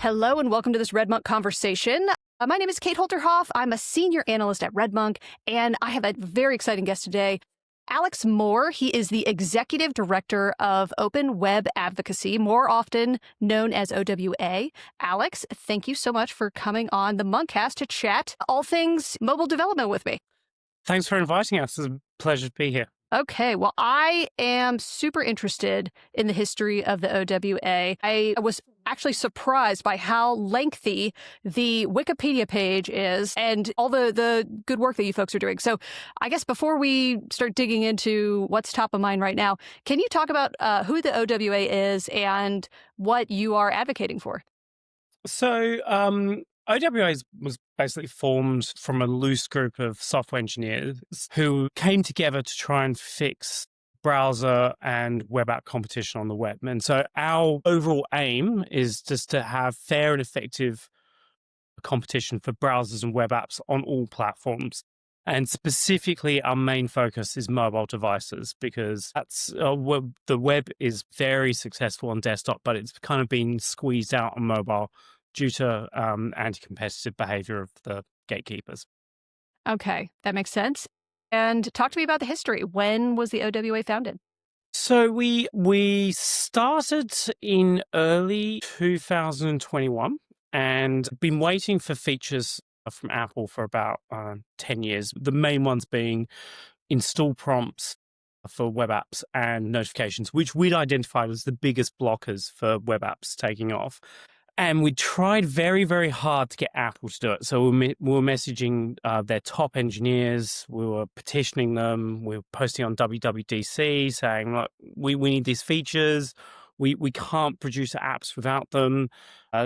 Hello and welcome to this RedMonk Conversation. My name is Kate Holterhoff. I'm a senior analyst at RedMonk, and I have a very exciting guest today, Alex Moore. He is the executive director of Open Web Advocacy, more often known as OWA. Alex, thank you so much for coming on the Monkcast to chat all things mobile development with me. Thanks for inviting us. It's a pleasure to be here. Okay, well, I am super interested in the history of the OWA. I was actually surprised by how lengthy the Wikipedia page is and all the good work that you folks are doing. So I guess before we start digging into what's top of mind right now, can you talk about who the OWA is and what you are advocating for? So OWA was basically formed from a loose group of software engineers who came together to try and fix browser and web app competition on the web. And so our overall aim is just to have fair and effective competition for browsers and web apps on all platforms. And specifically, our main focus is mobile devices because that's the web is very successful on desktop, but it's kind of been squeezed out on mobile due to anti-competitive behavior of the gatekeepers. Okay, that makes sense. And talk to me about the history. When was the OWA founded? So we started in early 2021 and been waiting for features from Apple for about 10 years. The main ones being install prompts for web apps and notifications, which we'd identified as the biggest blockers for web apps taking off. And we tried very, very hard to get Apple to do it. So we were messaging their top engineers. We were petitioning them. We were posting on WWDC saying, look, we need these features. We can't produce apps without them.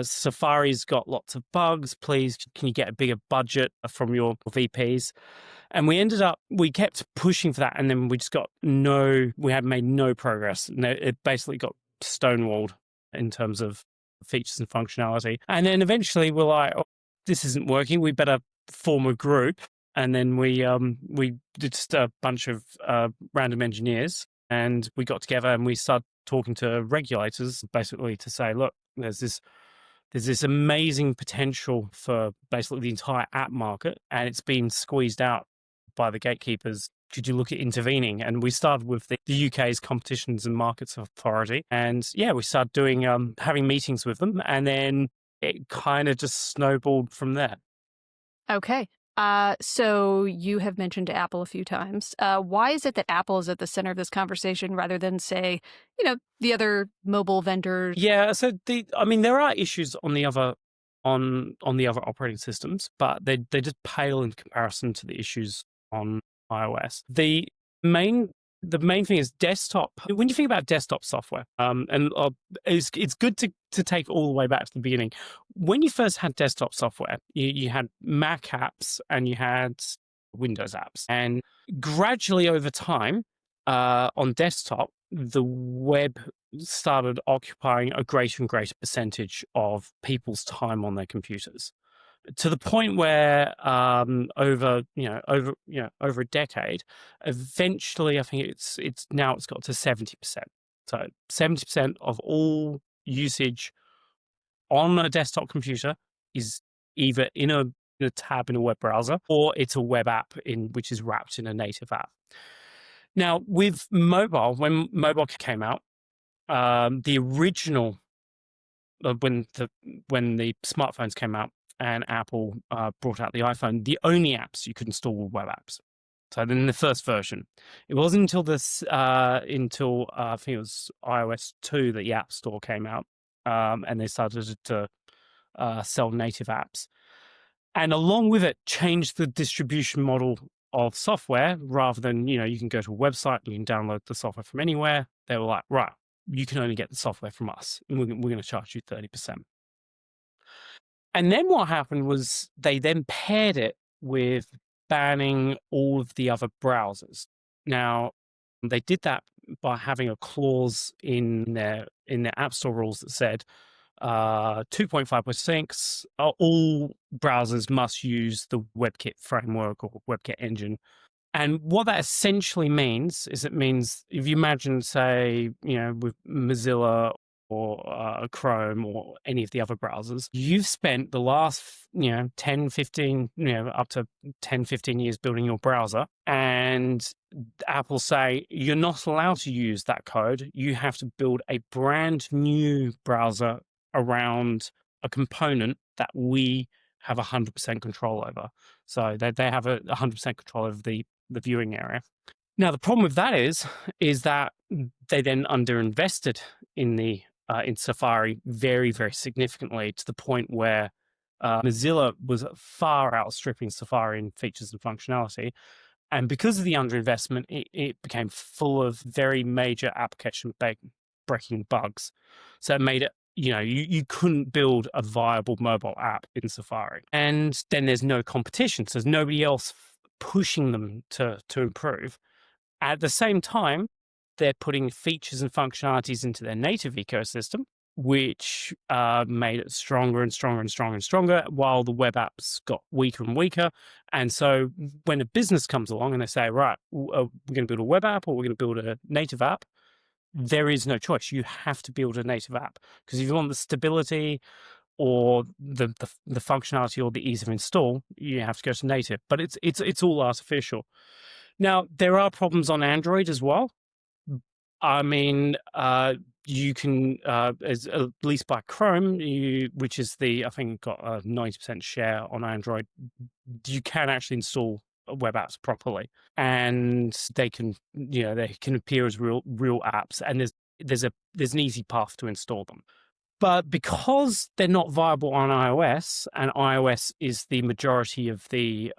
Safari's got lots of bugs. Please, can you get a bigger budget from your VPs? And we kept pushing for that. And then we had made no progress. And it basically got stonewalled in terms of features and functionality. And then eventually we're like, oh, this isn't working. We better form a group. And then we did just a bunch of random engineers, and we got together and we started talking to regulators basically to say, look, there's this amazing potential for basically the entire app market, and it's been squeezed out by the gatekeepers. Could you look at intervening? And we started with the UK's Competitions and Markets Authority. And yeah, we started doing, having meetings with them. And then it kind of just snowballed from there. Okay. So you have mentioned Apple a few times. Why is it that Apple is at the center of this conversation rather than, say, the other mobile vendors? Yeah. So there are issues on the other on the other operating systems, but they just pale in comparison to the issues on iOS. The main thing is desktop. When you think about desktop software, it's good to take all the way back to the beginning. When you first had desktop software, you had Mac apps and you had Windows apps, and gradually over time, on desktop, the web started occupying a greater and greater percentage of people's time on their computers, to the point where over a decade, eventually I think it's got to 70%. So 70% of all usage on a desktop computer is either in a tab in a web browser, or it's a web app which is wrapped in a native app. Now with mobile, when mobile came out, the original when the smartphones came out, and Apple brought out the iPhone, the only apps you could install were web apps. So then the first version, it wasn't until I think it was iOS 2 that the App Store came out, and they started to sell native apps. And along with it, changed the distribution model of software. Rather than, you can go to a website, you can download the software from anywhere. They were like, right, you can only get the software from us, and we're going to charge you 30%. And then what happened was they then paired it with banning all of the other browsers. Now, they did that by having a clause in their App Store rules that said 2.5.6, all browsers must use the WebKit framework or WebKit engine. And what that essentially means is if you imagine, say, with Mozilla or Chrome or any of the other browsers, you've spent the last, 10, 15, up to 10, 15 years building your browser, and Apple say you're not allowed to use that code. You have to build a brand new browser around a component that we have 100% control over. So they have 100% control over the viewing area. Now, the problem with that is that they then underinvested in Safari very, very significantly, to the point where Mozilla was far outstripping Safari in features and functionality. And because of the underinvestment, it became full of very major application breaking bugs. So it made it, you couldn't build a viable mobile app in Safari. And then there's no competition. So there's nobody else pushing them to improve. At the same time, they're putting features and functionalities into their native ecosystem, which made it stronger and stronger and stronger and stronger, while the web apps got weaker and weaker. And so when a business comes along and they say, right, we're going to build a web app or we're going to build a native app, there is no choice. You have to build a native app, because if you want the stability or the functionality or the ease of install, you have to go to native. But it's all artificial. Now, there are problems on Android as well. I mean, you can, at least by Chrome, which is I think got a 90% share on Android, you can actually install web apps properly, and they can appear as real apps, and there's an easy path to install them. But because they're not viable on iOS, and iOS is the majority of the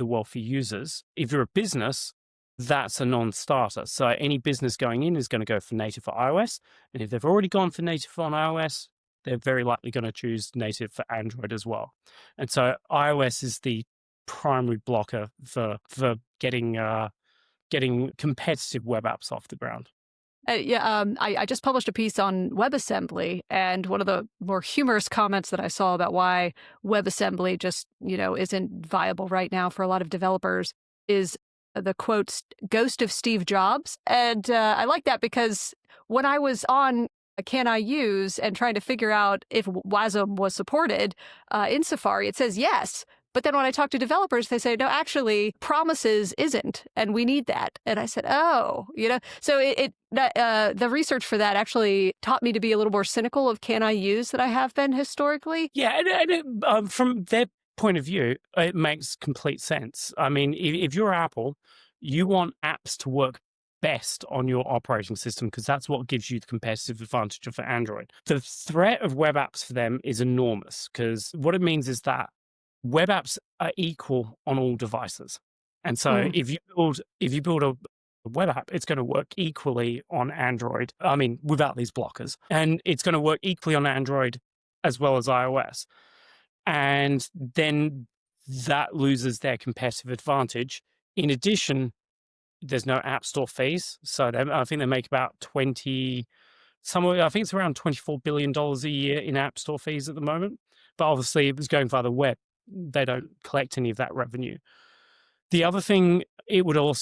wealthy users, if you're a business, that's a non-starter. So any business going in is going to go for native for iOS. And if they've already gone for native on iOS, they're very likely going to choose native for Android as well. And so iOS is the primary blocker for getting competitive web apps off the ground. I just published a piece on WebAssembly, and one of the more humorous comments that I saw about why WebAssembly just, isn't viable right now for a lot of developers is the quote, "ghost of Steve Jobs." And I like that, because when I was on Can I Use and trying to figure out if WASM was supported in Safari, it says yes. But then when I talk to developers, they say, no, actually, promises isn't, and we need that. And I said, oh, so the research for that actually taught me to be a little more cynical of Can I Use that I have been historically. Yeah, and from their point of view, it makes complete sense. I mean, if you're Apple, you want apps to work best on your operating system, because that's what gives you the competitive advantage for Android. The threat of web apps for them is enormous, because what it means is that web apps are equal on all devices. And so if you build a web app, it's going to work equally on Android. I mean, without these blockers. And it's going to work equally on Android as well as iOS. And then that loses their competitive advantage. In addition, there's no app store fees. So I think they make about I think it's around $24 billion a year in app store fees at the moment. But obviously, if it's going via the web, they don't collect any of that revenue. The other thing it would allow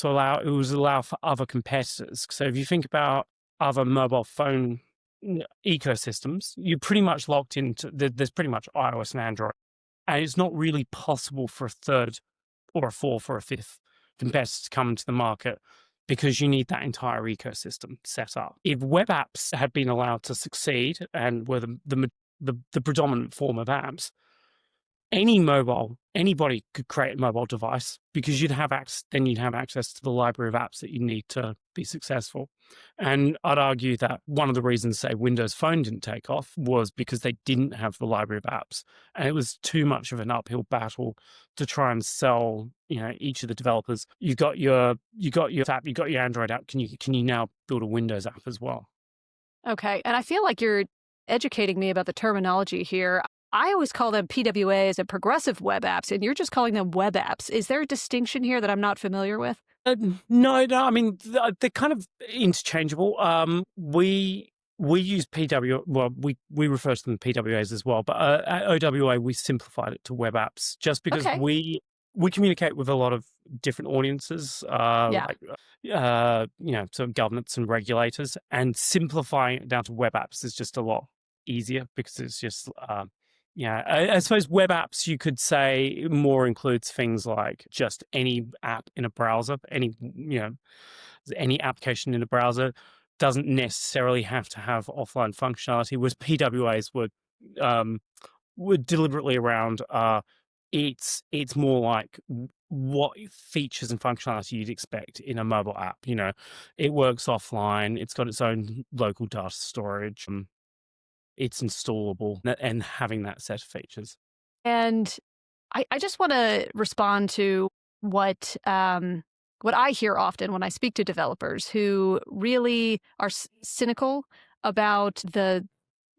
for other competitors. So if you think about other mobile phone ecosystems, you're pretty much locked into, there's pretty much iOS and Android. And it's not really possible for a third or a fourth or a fifth competitor to come to the market, because you need that entire ecosystem set up. If web apps had been allowed to succeed and were the predominant form of apps, anybody could create a mobile device, because you'd have access to the library of apps that you need to be successful. And I'd argue that one of the reasons, say, Windows Phone didn't take off was because they didn't have the library of apps, and it was too much of an uphill battle to try and sell. Each of the developers, you got your app, you got your Android app. Can you now build a Windows app as well? Okay, and I feel like you're educating me about the terminology here. I always call them PWAs and progressive web apps, and you're just calling them web apps. Is there a distinction here that I'm not familiar with? No. I mean, they're kind of interchangeable. We use PW. Well, we refer to them PWAs as well, but at OWA we simplified it to web apps, just because Okay. we communicate with a lot of different audiences, Yeah. so governments and regulators, and simplifying it down to web apps is just a lot easier because it's just, I suppose web apps, you could say, more includes things like just any app in a browser, any application in a browser doesn't necessarily have to have offline functionality, whereas PWAs um, were deliberately around. It's more like what features and functionality you'd expect in a mobile app. It works offline. It's got its own local data storage. It's installable and having that set of features. And I just want to respond to what I hear often when I speak to developers who really are cynical about the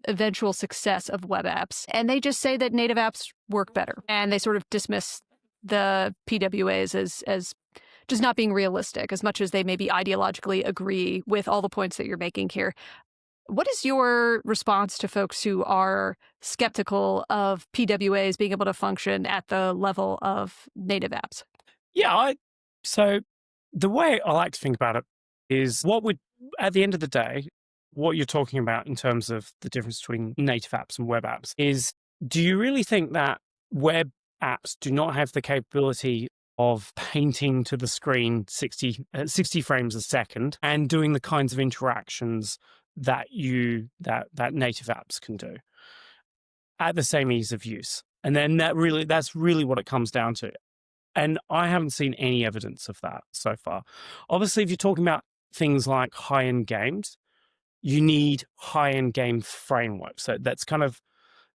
eventual success of web apps. And they just say that native apps work better. And they sort of dismiss the PWAs as just not being realistic, as much as they maybe ideologically agree with all the points that you're making here. What is your response to folks who are skeptical of PWAs being able to function at the level of native apps? Yeah, so the way I like to think about it is at the end of the day, what you're talking about in terms of the difference between native apps and web apps is, do you really think that web apps do not have the capability of painting to the screen 60 frames a second and doing the kinds of interactions that native apps can do at the same ease of use? And then that's really what it comes down to. And I haven't seen any evidence of that so far. Obviously, if you're talking about things like high-end games, you need high-end game framework. So that's kind of,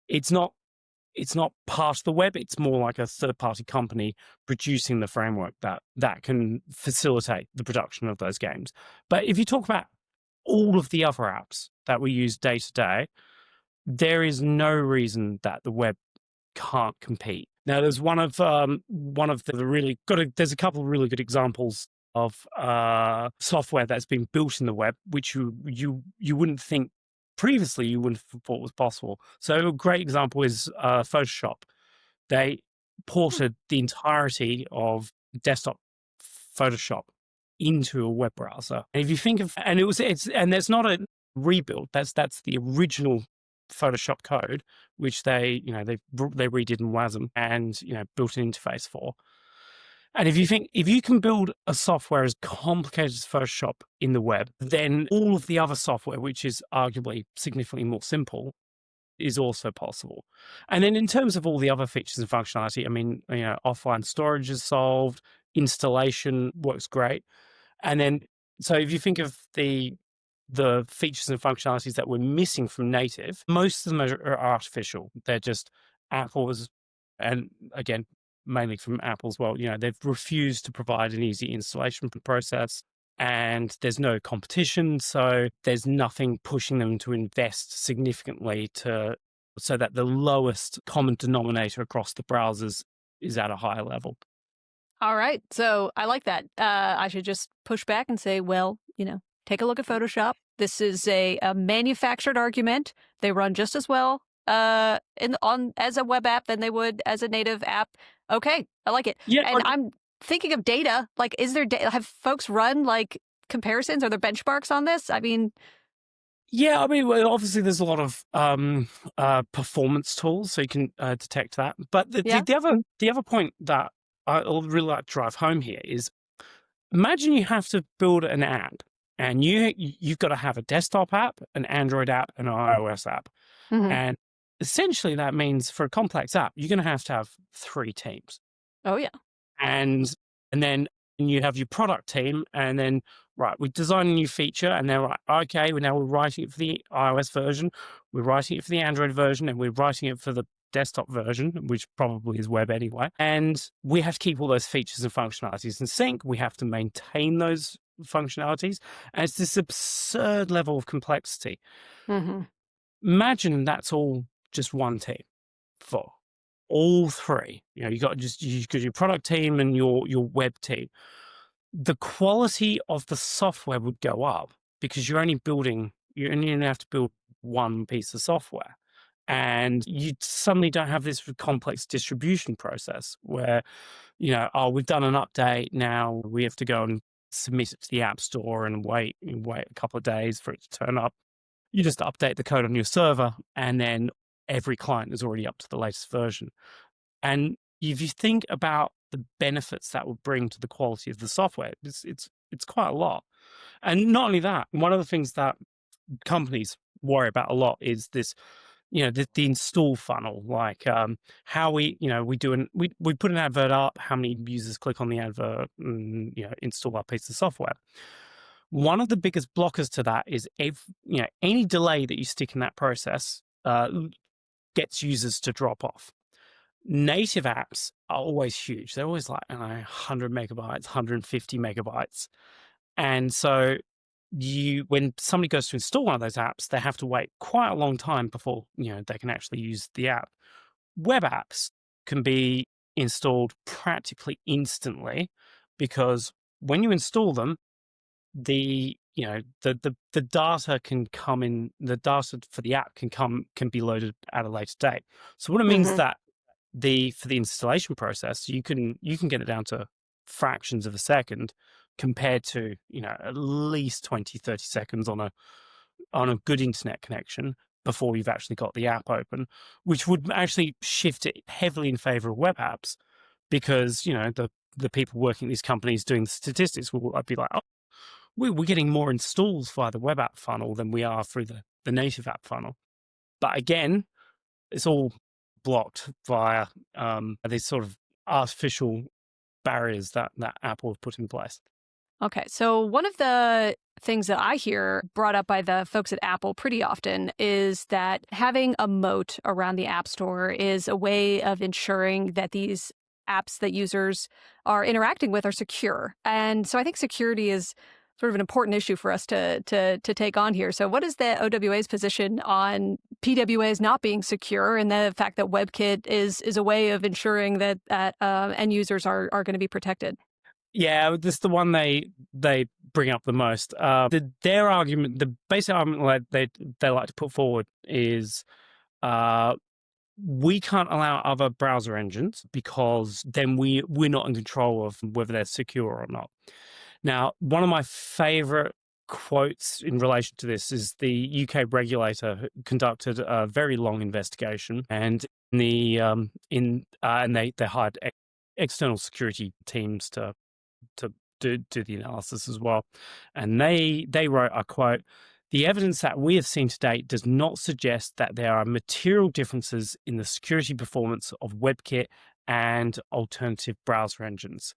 it's not part of the web. It's more like a third-party company producing the framework that can facilitate the production of those games. But if you talk about all of the other apps that we use day to day, there is no reason that the web can't compete. Now, there's there's a couple of really good examples of software that's been built in the web, which you wouldn't think previously you wouldn't have thought was possible. So a great example is Photoshop. They ported the entirety of desktop Photoshop into a web browser. And if you think of, and there's not a rebuild. That's the original Photoshop code, which they redid in WASM and built an interface for. And if you can build a software as complicated as Photoshop in the web, then all of the other software, which is arguably significantly more simple, is also possible. And then in terms of all the other features and functionality, I mean, offline storage is solved, installation works great. And then, so if you think of the features and functionalities that we're missing from native, most of them are artificial. They're just Apple's, and again, mainly from Apple as well. They've refused to provide an easy installation process, and there's no competition. So there's nothing pushing them to invest significantly so that the lowest common denominator across the browsers is at a higher level. All right. So I like that. I should just push back and say, well, take a look at Photoshop. This is a manufactured argument. They run just as well as a web app than they would as a native app. Okay, I like it. Yeah, and I'm thinking of data. Like, is there have folks run like comparisons? Are there benchmarks on this? I mean, yeah, well, obviously there's a lot of performance tools, so you can detect that. But the other point that I really like to drive home here is, imagine you have to build an app, and you've got to have a desktop app, an Android app, and an iOS app. mm-hmm. And essentially that means for a complex app, you're going to have 3 teams. Oh, yeah. And then you have your product team, and then, right, we design a new feature, and they're like, okay, we're writing it for the iOS version, we're writing it for the Android version, and we're writing it for the desktop version, which probably is web anyway. And we have to keep all those features and functionalities in sync. We have to maintain those functionalities. And it's this absurd level of complexity. Mm-hmm. Imagine that's all just one team for all 3. You got your product team and your web team. The quality of the software would go up because you only have to build one piece of software. And you suddenly don't have this complex distribution process where, oh, we've done an update. Now we have to go and submit it to the App Store and wait a couple of days for it to turn up. You just update the code on your server, and then every client is already up to the latest version. And if you think about the benefits that would bring to the quality of the software, it's quite a lot. And not only that, one of the things that companies worry about a lot is this, the install funnel, like how we put an advert up, how many users click on the advert, and install our piece of software. One of the biggest blockers to that is any delay that you stick in that process gets users to drop off. Native apps are always huge. They're always like 100 megabytes, 150 megabytes. And so when somebody goes to install one of those apps, they have to wait quite a long time before they can actually use the app. Web apps can be installed practically instantly, because when you install them, the data can come in. The data for the app can be loaded at a later date. So what it means that for the installation process, you can get it down to fractions of a second, compared to at least 20-30 seconds on a good internet connection before you've actually got the app open, which would actually shift it heavily in favor of web apps, because the people working at these companies doing the statistics will be like, oh, we're getting more installs via the web app funnel than we are through the native app funnel. But again, it's all blocked via these sort of artificial barriers that Apple have put in place. Okay, so one of the things that I hear brought up by the folks at Apple pretty often is that having a moat around the App Store is a way of ensuring that these apps that users are interacting with are secure. And so I think security is sort of an important issue for us to take on here. So what is the OWA's position on PWAs not being secure, and the fact that WebKit is a way of ensuring that end users are going to be protected? Yeah, this is the one they bring up the most. Their argument, the basic argument they like to put forward is, we can't allow other browser engines because then we're not in control of whether they're secure or not. Now, one of my favorite quotes in relation to this is the UK regulator who conducted a very long investigation, and they hired external security teams to do the analysis as well. And they wrote, I quote, "The evidence that we have seen to date does not suggest that there are material differences in the security performance of WebKit and alternative browser engines."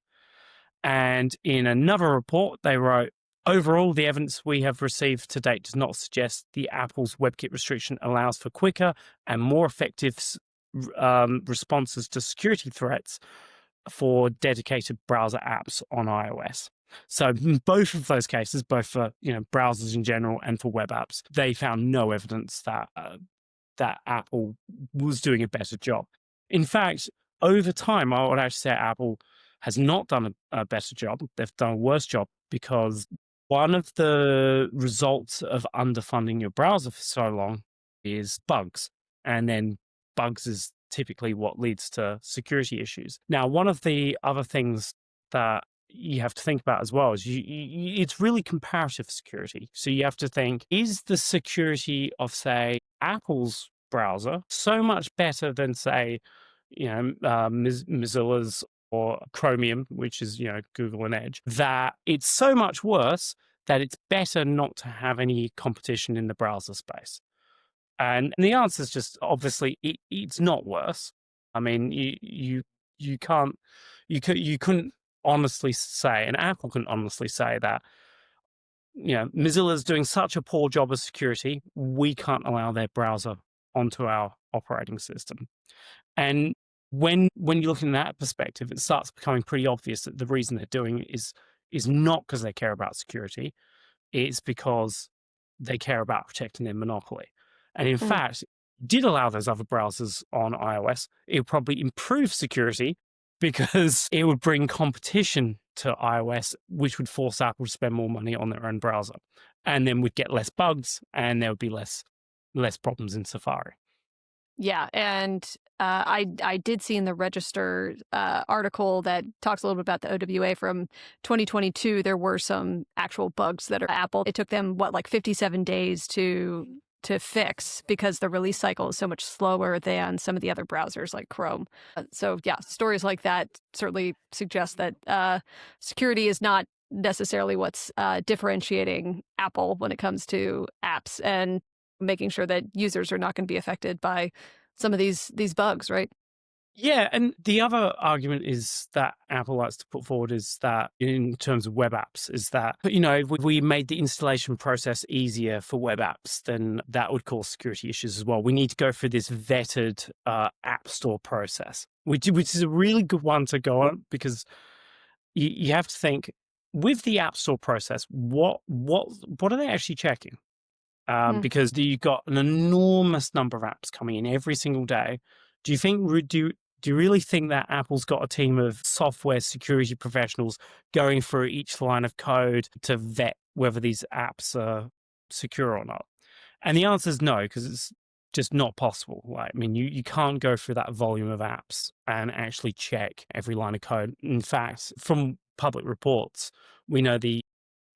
And in another report, they wrote, "Overall, the evidence we have received to date does not suggest the Apple's WebKit restriction allows for quicker and more effective responses to security threats for dedicated browser apps on iOS." So in both of those cases, both for browsers in general and for web apps, they found no evidence that Apple was doing a better job. In fact, over time, I would actually say Apple has not done a better job. They've done a worse job, because one of the results of underfunding your browser for so long is bugs. And then bugs is typically what leads to security issues. Now, one of the other things that you have to think about as well is it's really comparative security. So you have to think, is the security of, say, Apple's browser so much better than, say, Mozilla's or Chromium, which is Google and Edge, that it's so much worse that it's better not to have any competition in the browser space? And the answer is just, obviously, it's not worse. I mean, you couldn't honestly say, and Apple couldn't honestly say that Mozilla's doing such a poor job of security, we can't allow their browser onto our operating system. And when you look in that perspective, it starts becoming pretty obvious that the reason they're doing it is not because they care about security. It's because they care about protecting their monopoly. And in fact, did allow those other browsers on iOS, it would probably improve security, because it would bring competition to iOS, which would force Apple to spend more money on their own browser. And then we'd get less bugs, and there would be less problems in Safari. Yeah, and I did see in the Register article that talks a little bit about the OWA from 2022. There were some actual bugs that are Apple. It took them like 57 days to fix because the release cycle is so much slower than some of the other browsers like Chrome. So yeah, stories like that certainly suggest that security is not necessarily what's differentiating Apple when it comes to apps and making sure that users are not going to be affected by some of these bugs, right? Yeah, and the other argument is that Apple likes to put forward is that in terms of web apps, is that, if we made the installation process easier for web apps, then that would cause security issues as well. We need to go through this vetted app store process, which is a really good one to go on, because you have to think, with the app store process, what are they actually checking? Because you've got an enormous number of apps coming in every single day. Do you really think that Apple's got a team of software security professionals going through each line of code to vet whether these apps are secure or not? And the answer is no, because it's just not possible. Like, I mean, you can't go through that volume of apps and actually check every line of code. In fact, from public reports, we know the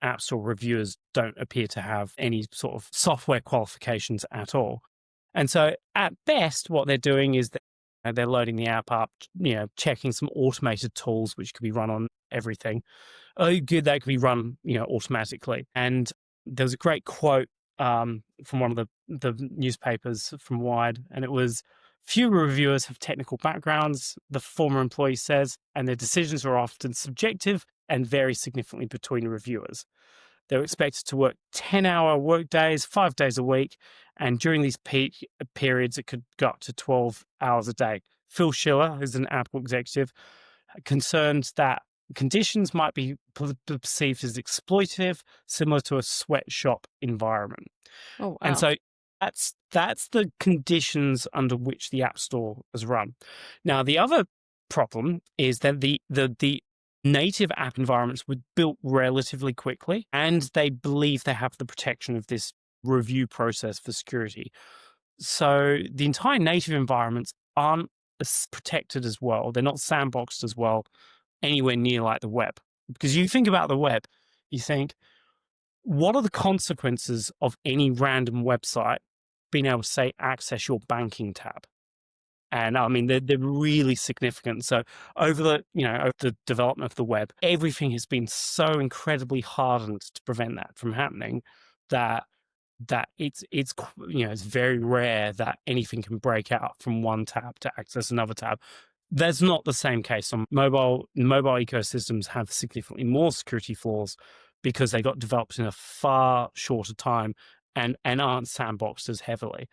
App Store reviewers don't appear to have any sort of software qualifications at all. And so at best, what they're doing is that they're loading the app up, checking some automated tools, which could be run on everything. Oh, good, that could be run, automatically. And there was a great quote from one of the newspapers from Wired, and it was, "Few reviewers have technical backgrounds," the former employee says, "and their decisions are often subjective and vary significantly between reviewers. They're expected to work 10-hour work days, 5 days a week, and during these peak periods, it could go up to 12 hours a day." Phil Schiller, who's an Apple executive, concerned that conditions might be perceived as exploitative, similar to a sweatshop environment. Oh, wow. And so that's the conditions under which the App Store is run. Now, the other problem is that the native app environments were built relatively quickly, and they believe they have the protection of this review process for security. So the entire native environments aren't as protected as well. They're not sandboxed as well anywhere near like the web. Because you think about the web, you think, what are the consequences of any random website being able to say access your banking tab? And I mean, they're really significant. So over the development of the web, everything has been so incredibly hardened to prevent that from happening that it's very rare that anything can break out from one tab to access another tab. That's not the same case on mobile. Mobile ecosystems have significantly more security flaws because they got developed in a far shorter time and aren't sandboxed as heavily.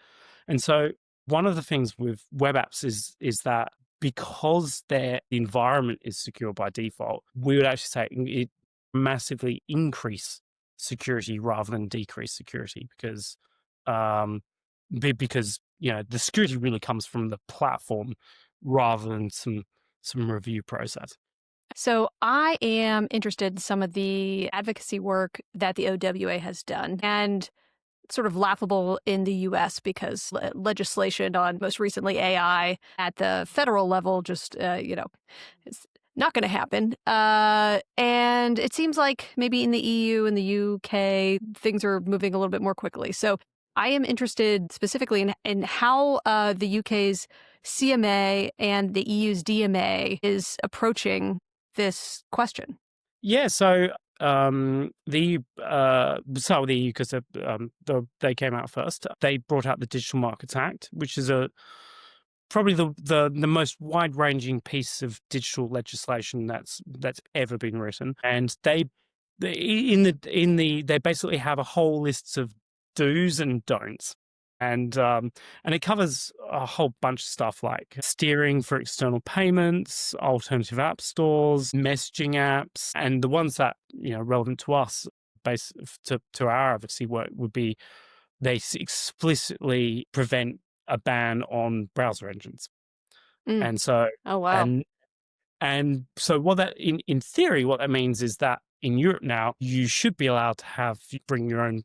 And so one of the things with web apps is that because the environment is secure by default, we would actually say it massively increase security rather than decrease security, because the security really comes from the platform rather than some review process. So I am interested in some of the advocacy work that the OWA has done, and sort of laughable in the US because legislation on, most recently, AI at the federal level just, it's not going to happen. And it seems like maybe in the EU and the UK, things are moving a little bit more quickly. So I am interested specifically in how the UK's CMA and the EU's DMA is approaching this question. Yeah, so the start with the EU because they came out first. They brought out the Digital Markets Act, which is probably the most wide-ranging piece of digital legislation that's ever been written. And they basically have a whole list of do's and don'ts. And it covers a whole bunch of stuff like steering for external payments, alternative app stores, messaging apps, and the ones that relevant to us, to our advocacy work, would be they explicitly prevent a ban on browser engines. And so, oh wow, and so what that in theory, what that means is that in Europe now you should be allowed to bring your own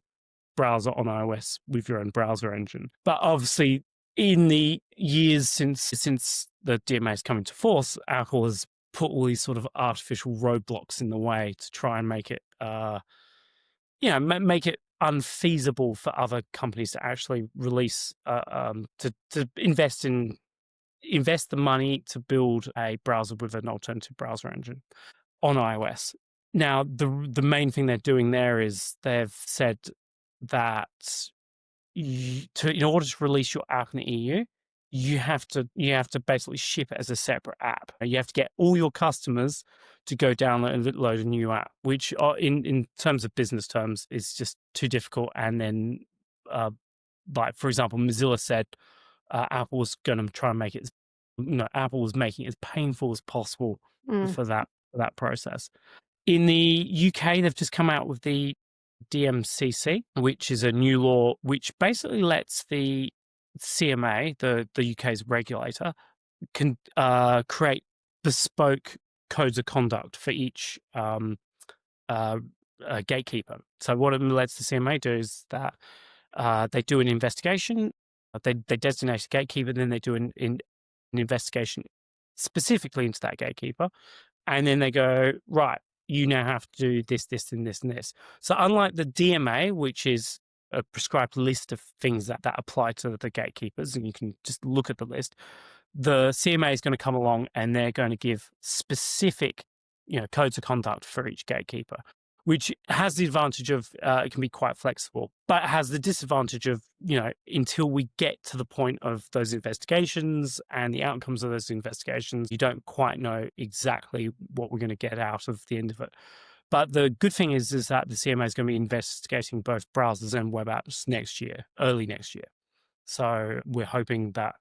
browser on iOS with your own browser engine. But obviously in the years since the DMA has come into force, Apple has put all these sort of artificial roadblocks in the way to try and make it, make it unfeasible for other companies to actually release, to invest the money to build a browser with an alternative browser engine on iOS. Now, the main thing they're doing there is they've said that in order to release your app in the EU, you have to basically ship it as a separate app. You have to get all your customers to go download and load a new app, which in terms of business terms is just too difficult. And then, like for example, Mozilla said Apple was going to try and make it, Apple was making it as painful as possible for that process. In the UK, they've just come out with the DMCC, which is a new law which basically lets the CMA, the UK's regulator, can create bespoke codes of conduct for each gatekeeper. So what it lets the CMA do is that they do an investigation, they designate a gatekeeper, then they do an investigation specifically into that gatekeeper, and then they go, right, you now have to do this, this, and this, and this. So unlike the DMA, which is a prescribed list of things that apply to the gatekeepers, and you can just look at the list, the CMA is going to come along and they're going to give specific, codes of conduct for each gatekeeper, which has the advantage of it can be quite flexible, but it has the disadvantage of, until we get to the point of those investigations and the outcomes of those investigations, you don't quite know exactly what we're going to get out of the end of it. But the good thing is that the CMA is going to be investigating both browsers and web apps early next year. So we're hoping that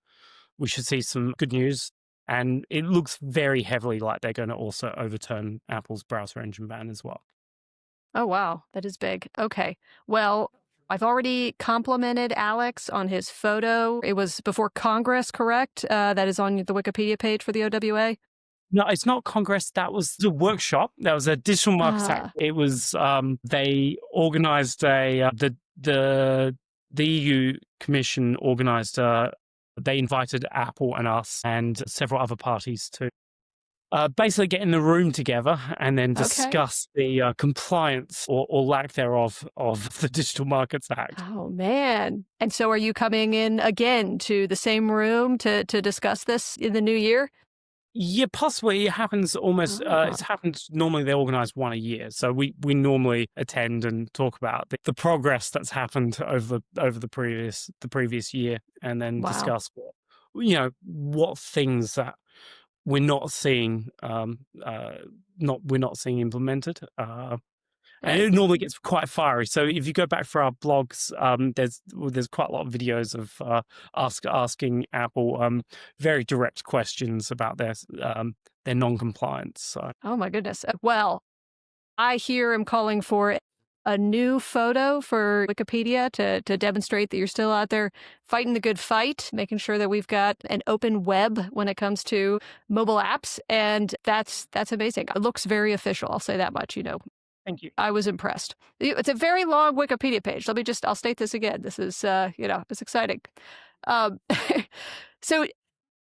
we should see some good news. And it looks very heavily like they're going to also overturn Apple's browser engine ban as well. Oh, wow. That is big. Okay. Well, I've already complimented Alex on his photo. It was before Congress, correct? That is on the Wikipedia page for the OWA? No, it's not Congress. That was the workshop. That was a Digital Markets Act. It was, they organized the EU Commission organized, they invited Apple and us and several other parties to basically get in the room together and then discuss the compliance or lack thereof of the Digital Markets Act. Oh, man. And so are you coming in again to the same room to discuss this in the new year? Yeah, possibly. It happens almost, it's happened, normally they organize one a year. So we normally attend and talk about the progress that's happened over the previous year, and then discuss what things that we're not seeing implemented. And it normally gets quite fiery. So if you go back for our blogs, there's quite a lot of videos of asking Apple very direct questions about their non-compliance. So. Oh my goodness! Well, I here am calling for a new photo for Wikipedia to demonstrate that you're still out there fighting the good fight, making sure that we've got an open web when it comes to mobile apps, and that's amazing. It looks very official. I'll say that much. Thank you. I was impressed. It's a very long Wikipedia page. I'll state this again. This is, it's exciting. So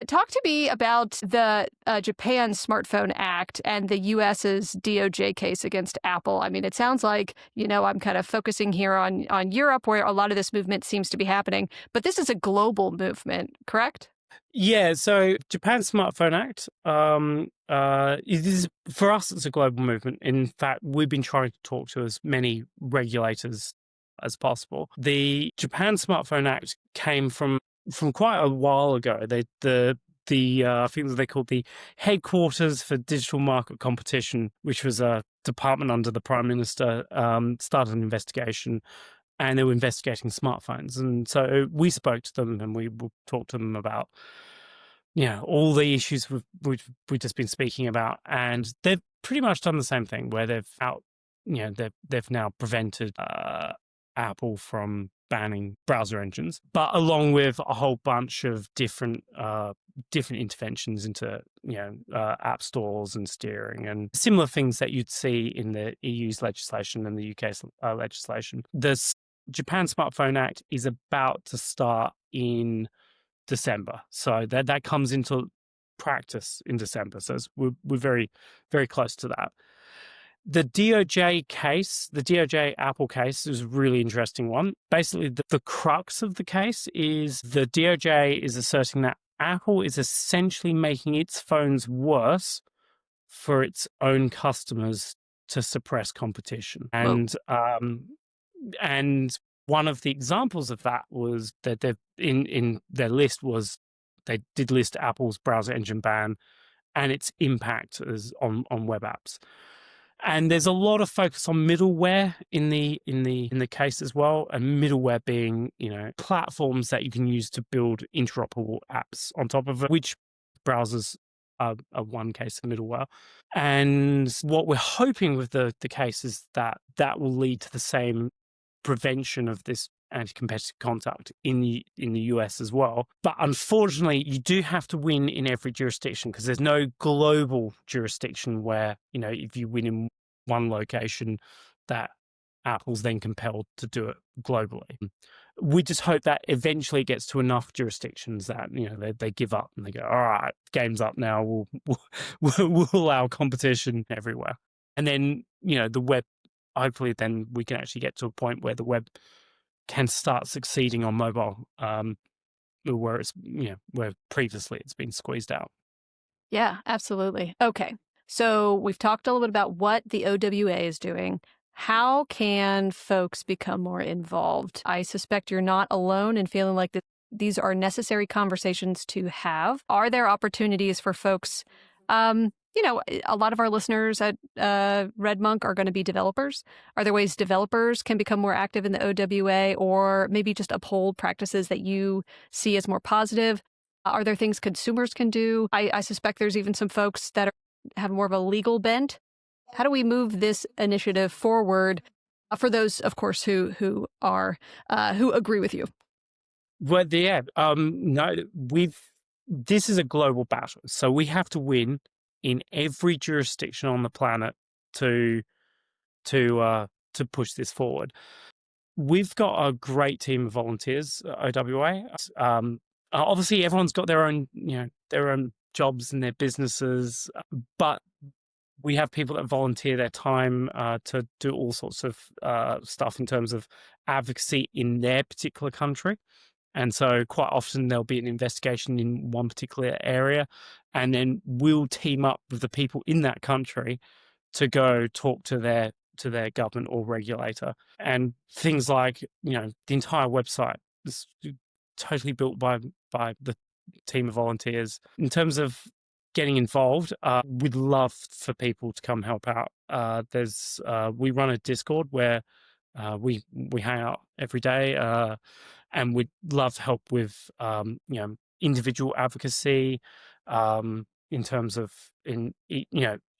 talk to me about the Japan Smartphone Act and the US's DOJ case against Apple. I mean, it sounds like, I'm kind of focusing here on Europe where a lot of this movement seems to be happening, but this is a global movement, correct? Yeah, so Japan Smartphone Act, for us, it's a global movement. In fact, we've been trying to talk to as many regulators as possible. The Japan Smartphone Act came from quite a while ago. I think they called the Headquarters for Digital Market Competition, which was a department under the Prime Minister, started an investigation. And they were investigating smartphones. And so we spoke to them and we talked to them about, all the issues we've just been speaking about. And they've pretty much done the same thing where they've now prevented Apple from banning browser engines, but along with a whole bunch of different interventions into app stores and steering and similar things that you'd see in the EU's legislation and the UK's legislation. The Japan Smartphone Act is about to start in December. So that comes into practice in December. So we're very, very close to that. The DOJ case, the DOJ Apple case, is a really interesting one. Basically, the crux of the case is the DOJ is asserting that Apple is essentially making its phones worse for its own customers to suppress competition. Whoa. And one of the examples of that was that in their list was they did list Apple's browser engine ban and its impact on web apps. And there's a lot of focus on middleware in the case as well, and middleware being, platforms that you can use to build interoperable apps on top of it, which browsers are one case of middleware. And what we're hoping with the case is that will lead to the same prevention of this anti-competitive conduct in the US as well. But unfortunately, you do have to win in every jurisdiction, because there's no global jurisdiction where, if you win in one location, that Apple's then compelled to do it globally. We just hope that eventually it gets to enough jurisdictions that, they give up and they go, all right, game's up now. We'll allow competition everywhere. And then, the web, hopefully then we can actually get to a point where the web can start succeeding on mobile, where it's, where previously it's been squeezed out. Yeah, absolutely. Okay. So we've talked a little bit about what the OWA is doing. How can folks become more involved? I suspect you're not alone in feeling like these are necessary conversations to have. Are there opportunities for folks? A lot of our listeners at RedMonk are going to be developers. Are there ways developers can become more active in the OWA, or maybe just uphold practices that you see as more positive? Are there things consumers can do? I suspect there's even some folks that have more of a legal bent. How do we move this initiative forward for those, of course, who agree with you? Well, yeah, no, this is a global battle, so we have to win in every jurisdiction on the planet to push this forward. We've got a great team of volunteers at OWA. Obviously, everyone's got their own jobs and their businesses, but we have people that volunteer their time to do all sorts of stuff in terms of advocacy in their particular country. And so quite often there'll be an investigation in one particular area, and then we'll team up with the people in that country to go talk to their government or regulator. And things like, the entire website is totally built by the team of volunteers. In terms of getting involved, we'd love for people to come help out. We run a Discord where we hang out every day, and we'd love to help with individual advocacy in terms of in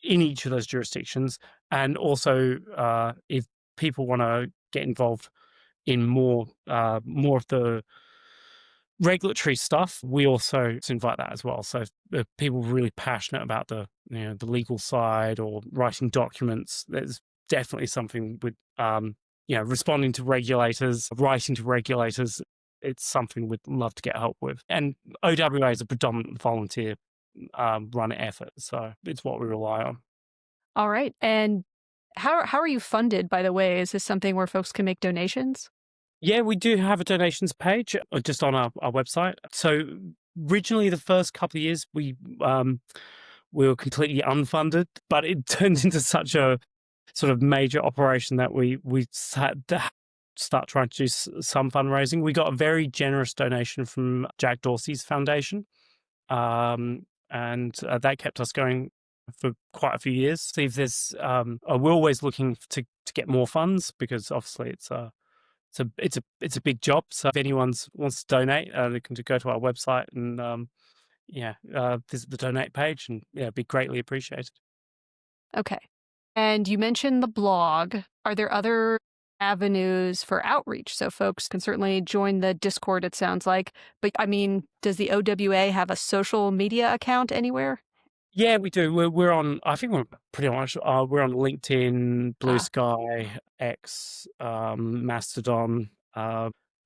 each of those jurisdictions, and also if people want to get involved in more of the regulatory stuff, we also invite that as well. So if people are really passionate about the legal side or writing documents, there's definitely something with responding to regulators, writing to regulators. It's something we'd love to get help with. And OWA is a predominant volunteer run effort, so it's what we rely on. All right. And how are you funded, by the way? Is this something where folks can make donations? Yeah, we do have a donations page just on our website. So originally, the first couple of years, we were completely unfunded, but it turned into such a sort of major operation that we had to start trying to do some fundraising. We got a very generous donation from Jack Dorsey's foundation, and that kept us going for quite a few years. See if there's we're always looking to get more funds, because obviously it's a big job. So if anyone wants to donate, they can go to our website and visit the donate page, and it'd be greatly appreciated. Okay. And you mentioned the blog. Are there other avenues for outreach? So folks can certainly join the Discord, it sounds like. But I mean, does the OWA have a social media account anywhere? Yeah, we do. We're on, I think we're pretty much, we're on LinkedIn, Blue Sky, X, Mastodon.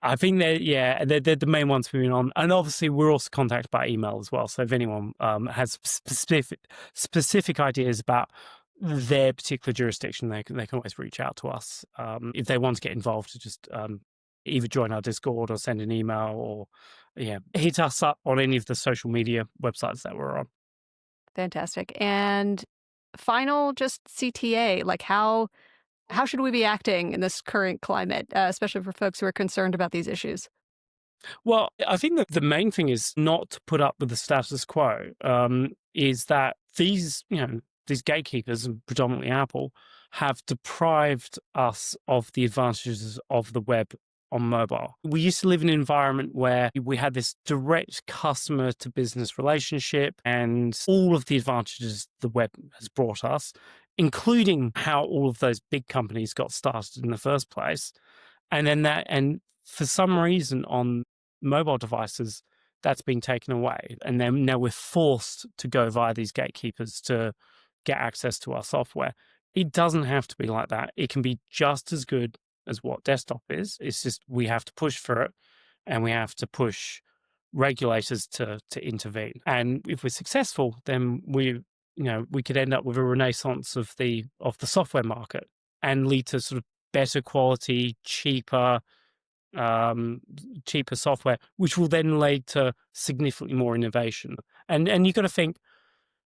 I think they're the main ones moving on. And obviously, we're also contacted by email as well. So if anyone has specific ideas about their particular jurisdiction, they can always reach out to us. If they want to get involved, to just either join our Discord or send an email or hit us up on any of the social media websites that we're on. Fantastic. And final, just CTA, like how should we be acting in this current climate, especially for folks who are concerned about these issues? Well, I think that the main thing is not to put up with the status quo. Is that these gatekeepers, and predominantly Apple, have deprived us of the advantages of the web on mobile. We used to live in an environment where we had this direct customer to business relationship and all of the advantages the web has brought us, including how all of those big companies got started in the first place. And for some reason on mobile devices, that's been taken away. And then now we're forced to go via these gatekeepers to get access to our software. It doesn't have to be like that. It can be just as good as what desktop is. It's just we have to push for it, and we have to push regulators to intervene. And if we're successful, then we could end up with a renaissance of the software market and lead to sort of better quality, cheaper software, which will then lead to significantly more innovation. And you've got to think,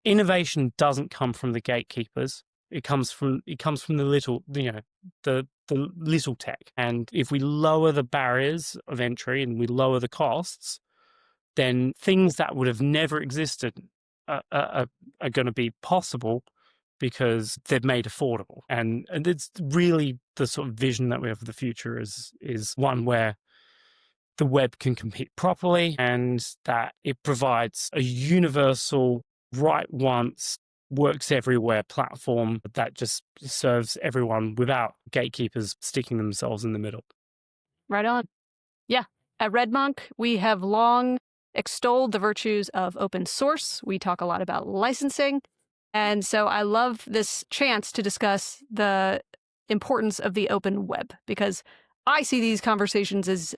innovation doesn't come from the gatekeepers. It comes from the little, the little tech. And if we lower the barriers of entry and we lower the costs, then things that would have never existed are going to be possible because they're made affordable. And it's really the sort of vision that we have for the future is one where the web can compete properly and that it provides a universal, right once, works everywhere platform that just serves everyone without gatekeepers sticking themselves in the middle. Right on. Yeah. At RedMonk, we have long extolled the virtues of open source. We talk a lot about licensing. And so I love this chance to discuss the importance of the open web, because I see these conversations as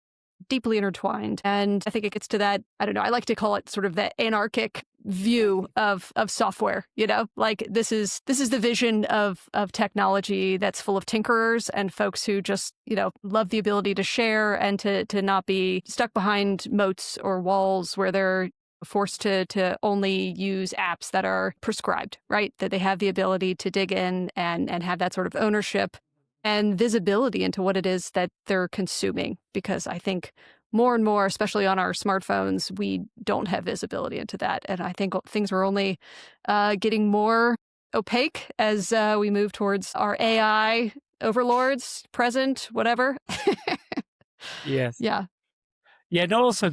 deeply intertwined. And I think it gets to that, I don't know, I like to call it sort of the anarchic view of software, like this is the vision of technology that's full of tinkerers and folks who just, love the ability to share and to not be stuck behind moats or walls where they're forced to only use apps that are prescribed, right? That they have the ability to dig in and have that sort of ownership and visibility into what it is that they're consuming. Because I think more and more, especially on our smartphones, we don't have visibility into that. And I think things are only getting more opaque as we move towards our AI overlords, present, whatever. Yes. Yeah. Yeah, and also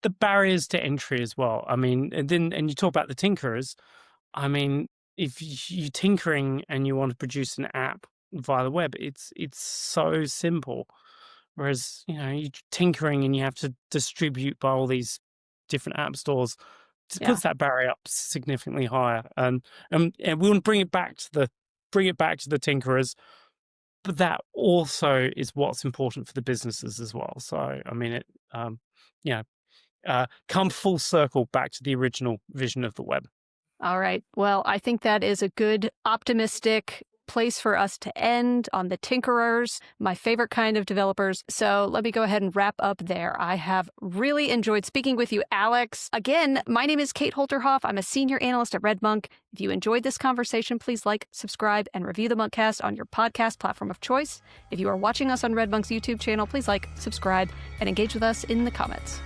the barriers to entry as well. I mean, and you talk about the tinkerers. I mean, if you're tinkering and you want to produce an app via the web, it's so simple. Whereas, you're tinkering and you have to distribute by all these different app stores. It puts that barrier up significantly higher. And we want to bring it back to the tinkerers, but that also is what's important for the businesses as well. So, I mean, come full circle back to the original vision of the web. All right. Well, I think that is a good, optimistic place for us to end on the tinkerers, my favorite kind of developers. So let me go ahead and wrap up there. I have really enjoyed speaking with you, Alex. Again, my name is Kate Holterhoff. I'm a senior analyst at RedMonk. If you enjoyed this conversation, please like, subscribe, and review the Monkcast on your podcast platform of choice. If you are watching us on RedMonk's YouTube channel, please like, subscribe, and engage with us in the comments.